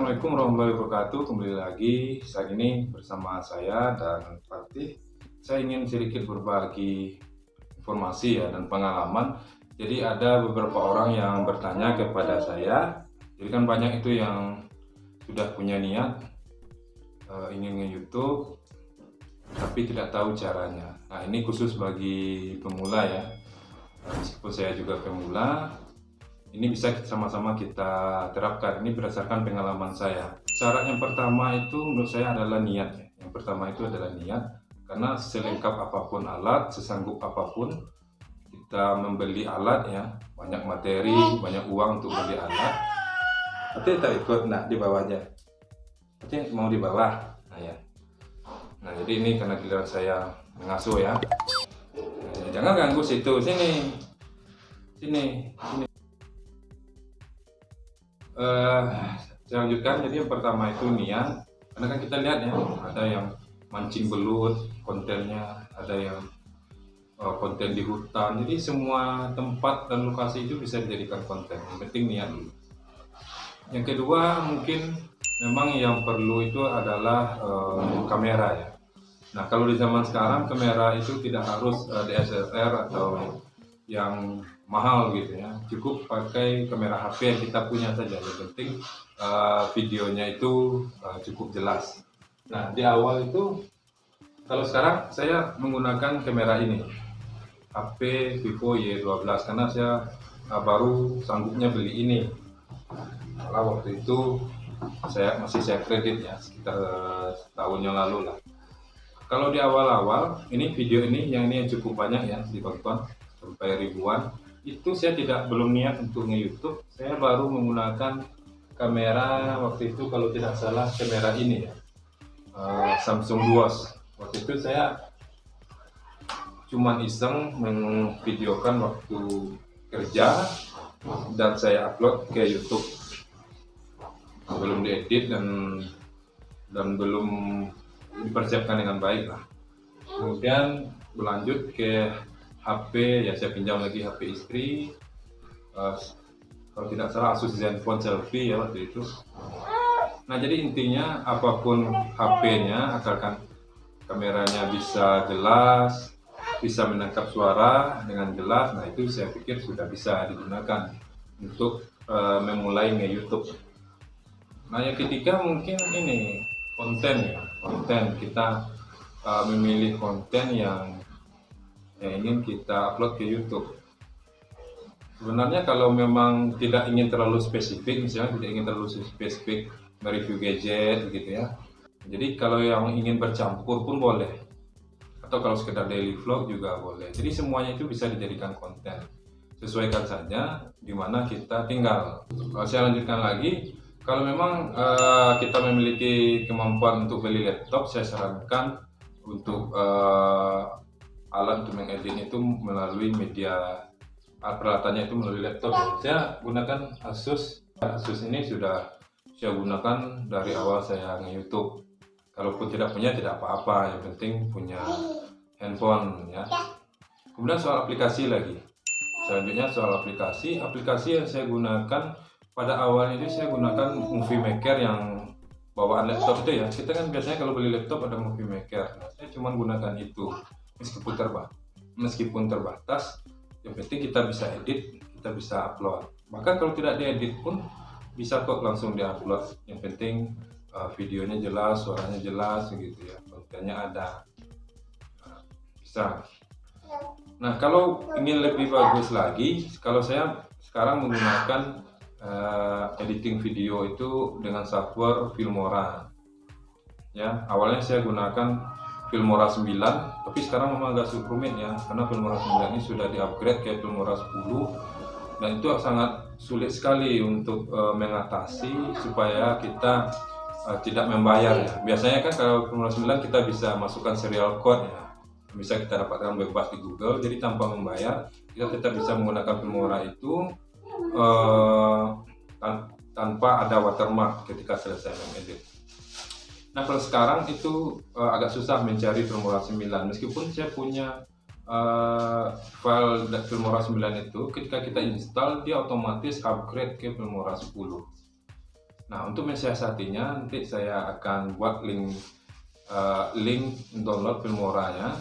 Assalamualaikum warahmatullahi wabarakatuh. Kembali lagi saat ini bersama saya dan Fatih. Saya ingin sedikit berbagi informasi ya dan pengalaman. Jadi ada beberapa orang yang bertanya kepada saya. Jadi kan banyak itu yang sudah punya niat ingin nge-YouTube tapi tidak tahu caranya. Nah, ini khusus bagi pemula ya. Meskipun saya juga pemula, ini bisa sama-sama kita terapkan. Ini berdasarkan pengalaman saya. Syarat yang pertama itu menurut saya adalah niat. Yang pertama itu adalah niat, karena selengkap apapun alat, sesanggup apapun kita membeli alat ya, banyak materi, banyak uang untuk beli alat. Tapi tak ikut, nah di bawahnya. Tapi mau di bawah. Nah ya. Nah jadi ini karena giliran saya mengasuh ya. Nah, jangan ganggu situ, sini. Sini. Saya lanjutkan. Jadi yang pertama itu niat, karena kan kita lihat ya, ada yang mancing belut kontennya, ada yang konten di hutan. Jadi semua tempat dan lokasi itu bisa dijadikan konten, yang penting niat dulu. Yang kedua mungkin memang yang perlu itu adalah kamera ya. Nah kalau di zaman sekarang kamera itu tidak harus DSLR atau yang mahal gitu ya, cukup pakai kamera HP yang kita punya saja. Yang penting videonya itu cukup jelas. Nah di awal itu, kalau sekarang saya menggunakan kamera ini, HP Vivo Y12, karena saya baru sanggupnya beli ini. Kalau waktu itu saya kredit ya, sekitar tahun yang lalu lah. Kalau di awal-awal ini video ini yang cukup banyak ya ditonton sampai ribuan, itu saya belum niat untuk nge-YouTube. Saya baru menggunakan kamera waktu itu, kalau tidak salah kamera ini ya, Samsung Duos. Waktu itu saya cuman iseng memvideokan waktu kerja dan saya upload ke YouTube, belum diedit dan belum dipersiapkan dengan baik lah. Kemudian berlanjut ke HP ya, saya pinjam lagi HP istri, kalau tidak salah Asus Zenfone Selfie ya waktu itu. Nah jadi intinya apapun HP-nya, asalkan kameranya bisa jelas, bisa menangkap suara dengan jelas, nah itu saya pikir sudah bisa digunakan untuk memulai nge-YouTube. Nah yang ketiga mungkin ini konten ya, konten kita memilih konten yang ingin kita upload ke YouTube. Sebenarnya kalau memang tidak ingin terlalu spesifik, misalnya tidak ingin terlalu spesifik mereview gadget gitu ya, jadi kalau yang ingin bercampur pun boleh, atau kalau sekedar daily vlog juga boleh. Jadi semuanya itu bisa dijadikan konten, sesuaikan saja dimana kita tinggal. Saya lanjutkan lagi, kalau memang kita memiliki kemampuan untuk beli laptop, saya sarankan untuk alat untuk mengedit itu melalui media, peralatannya itu melalui laptop. Saya gunakan Asus. Asus ini sudah saya gunakan dari awal saya nge-YouTube. Kalaupun tidak punya tidak apa-apa, yang penting punya handphone ya. Kemudian soal aplikasi lagi. Selanjutnya soal aplikasi yang saya gunakan pada awalnya itu saya gunakan Movie Maker yang bawaan laptop itu ya. Kita kan biasanya kalau beli laptop ada Movie Maker. Nah, saya cuma gunakan itu. Meskipun terbatas, yang penting kita bisa edit, kita bisa upload. Bahkan kalau tidak diedit pun bisa kok langsung diupload. Yang penting videonya jelas, suaranya jelas gitu ya, kontennya ada. Bisa. Nah kalau ingin lebih bagus lagi, kalau saya sekarang menggunakan editing video itu dengan software Filmora. Ya, awalnya saya gunakan Filmora 9, tapi sekarang memang agak rumit ya, karena Filmora 9 ini sudah di-upgrade ke Filmora 10, dan itu sangat sulit sekali untuk mengatasi supaya kita tidak membayar ya. Biasanya kan kalau Filmora 9 kita bisa masukkan serial code ya, bisa kita dapatkan bebas di Google, jadi tanpa membayar kita bisa menggunakan Filmora itu tanpa ada watermark ketika selesai mengedit. Nah kalau sekarang itu agak susah mencari Filmora 9, meskipun saya punya file Filmora 9 itu, ketika kita install dia otomatis upgrade ke Filmora 10. Nah, untuk mensiasatinya nanti saya akan buat link download Filmora-nya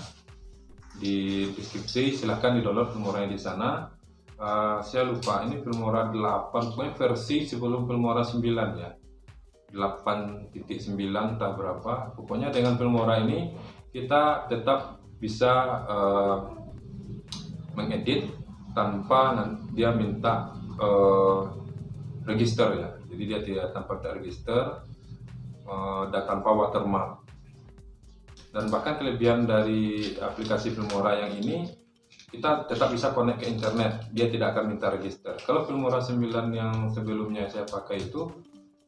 di deskripsi. Silahkan di download Filmora di sana. Saya lupa ini Filmora 8, pokoknya versi sebelum Filmora 9 ya, 8.9 entah berapa. Pokoknya dengan Filmora ini kita tetap bisa mengedit tanpa dia minta register ya, jadi dia tidak tanpa register dan tanpa watermark. Dan bahkan kelebihan dari aplikasi Filmora yang ini, kita tetap bisa connect ke internet, dia tidak akan minta register. Kalau Filmora 9 yang sebelumnya saya pakai itu,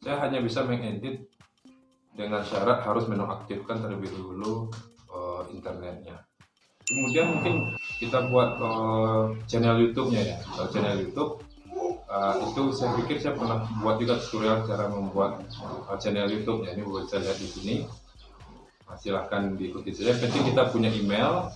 saya hanya bisa mengedit dengan syarat harus menonaktifkan terlebih dulu internetnya. Kemudian mungkin kita buat channel YouTube-nya ya. Kalau channel YouTube itu saya pikir saya pernah buat juga tutorial cara membuat channel YouTube-nya. Ini boleh saya lihat di sini. Silahkan diikuti saja. Penting kita punya email.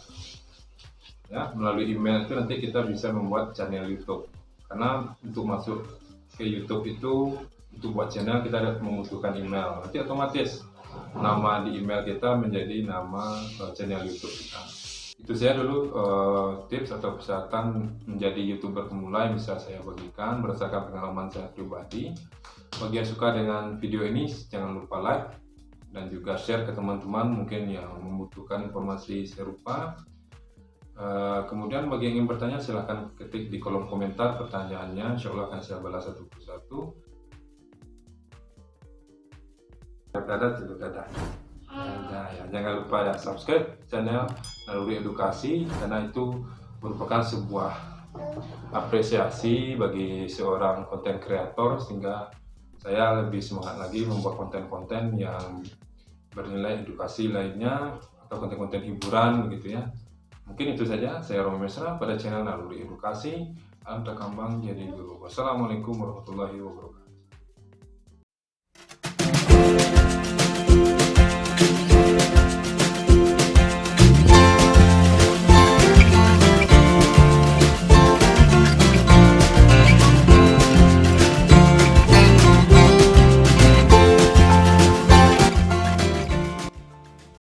Ya, melalui email itu nanti kita bisa membuat channel YouTube. Karena untuk masuk ke YouTube itu, untuk buat channel kita harus membutuhkan email. Nanti otomatis nama di email kita menjadi nama channel YouTube kita. Itu saya dulu tips atau persyaratan menjadi YouTuber pemula yang bisa saya bagikan berdasarkan pengalaman saya pribadi. Bagi yang suka dengan video ini, jangan lupa like dan juga share ke teman-teman mungkin yang membutuhkan informasi serupa. Kemudian bagi yang ingin bertanya silahkan ketik di kolom komentar pertanyaannya, insya Allah akan saya balas satu persatu. Dadah. Ya, jangan lupa ya subscribe channel Naluri Edukasi, karena itu merupakan sebuah apresiasi bagi seorang konten kreator, sehingga saya lebih semangat lagi membuat konten-konten yang bernilai edukasi lainnya atau konten-konten hiburan begitu ya. Mungkin itu saja, saya Romi Mesra pada channel Naluri Edukasi. Anda kambang jadi guru. Wassalamualaikum warahmatullahi wabarakatuh.